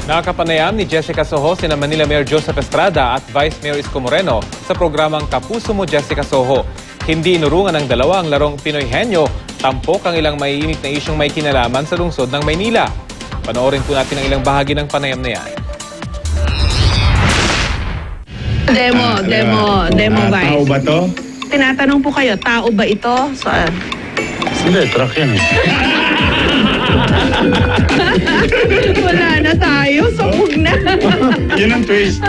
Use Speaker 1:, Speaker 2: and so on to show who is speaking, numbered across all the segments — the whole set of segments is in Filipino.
Speaker 1: Nakapanayam ni Jessica Soho sina Manila Mayor Joseph Estrada at Vice Mayor Isko Moreno sa programang Kapuso Mo Jessica Soho. Hindi inurungan ng dalawa ang larong Pinoy Henyo, tampok ang ilang maiinit na isyong may kinalaman sa lungsod ng Maynila. Panoorin po natin ang ilang bahagi ng panayam na yan.
Speaker 2: Demo, Vice.
Speaker 3: Tao ba to?
Speaker 2: Tinatanong po kayo, tao ba ito?
Speaker 3: Hindi, truck yan eh.
Speaker 2: Wala na tayo, sabog na.
Speaker 3: Yun ang twist.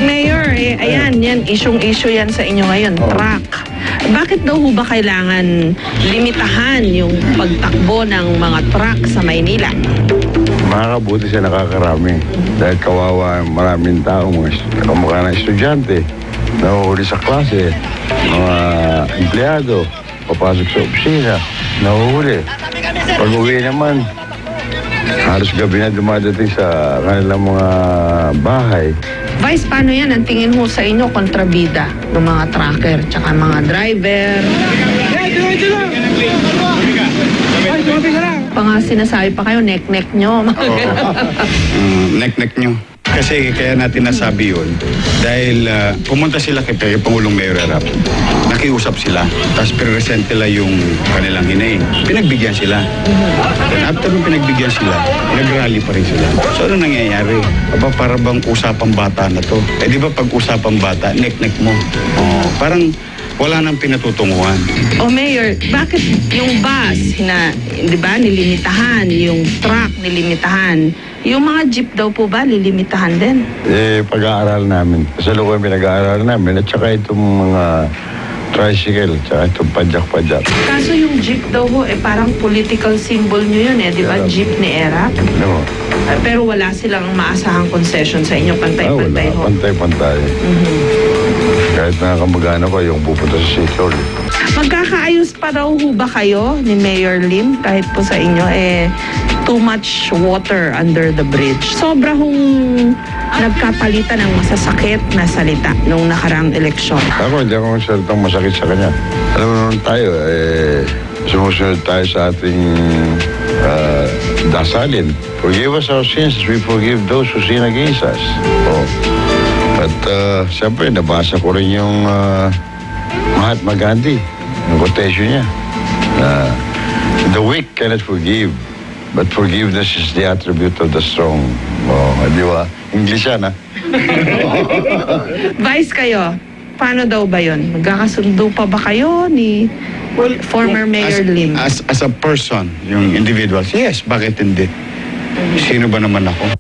Speaker 2: Mayor, ayan, issue yan sa inyo ngayon, truck. Bakit daw ho ba kailangan limitahan yung pagtakbo ng mga truck sa Maynila?
Speaker 3: Makakabuti siya nakakarami. Dahil kawawa maraming tao, mga kamukha ng estudyante, nahuhuli sa klase, mga empleyado, papasok sa opisina, nahuhuli. Pag uwi naman, halos gabi na dumadating sa kanilang mga bahay.
Speaker 2: Vice, paano yan? Ang tingin ho sa inyo, kontrabida ng mga trucker, tsaka mga driver. Sinasabi pa kayo, neck-neck nyo.
Speaker 4: Neck-neck nyo. Kasi kaya natin nasabi yun dahil pumunta sila kay Pangulong Mayor Erap. Nakiusap sila. Tapos present nila yung kanilang hinaing. Pinagbigyan sila. And after nung pinagbigyan sila, nag-rally pa rin sila. So ano nangyayari? Aba, para bang usapang bata na to? Eh di ba pag usapang bata, neck-neck mo? Parang wala nang pinatutunguhan.
Speaker 2: Mayor, bakit yung bus, di ba, nilimitahan, yung truck, nilimitahan, yung mga jeep daw po ba, lilimitahan din?
Speaker 3: Pag-aaral namin. Sa loob pinag-aaral namin at saka itong mga tricycle, tsaka itong padyak-padyak.
Speaker 2: Kaso yung jeep daw ho, parang political symbol nyo yun di ba? Jeep ni ERAP?
Speaker 3: No.
Speaker 2: Pero wala silang maasahang concession sa inyo, pantay-pantay ho?
Speaker 3: Wala, pantay-pantay. Kahit nakakamagana ko yung pupunta sa City Hall.
Speaker 2: Magkakaayos pa raw ho ba kayo ni Mayor Lim kahit po sa inyo too much water under the bridge? Sobra hong nagkapalitan ng masasakit na salita nung nakaraang eleksyon.
Speaker 3: Ako, hindi ako salitang masakit sa kanya. Alam mo naman tayo, sumusunod tayo sa ating dasalin. Forgive us our sins, we forgive those who sin against us. At siyempre, nabasa ko rin yung Mahatma Gandhi, yung quotation niya. The weak cannot forgive, but forgiveness is the attribute of the strong. Di ba? English yan, ha?
Speaker 2: Vice kayo, paano daw ba yun? Magkakasundo pa ba kayo ni former Mayor Lim?
Speaker 4: As a person, yung individuals, yes, bakit hindi? Sino ba naman ako?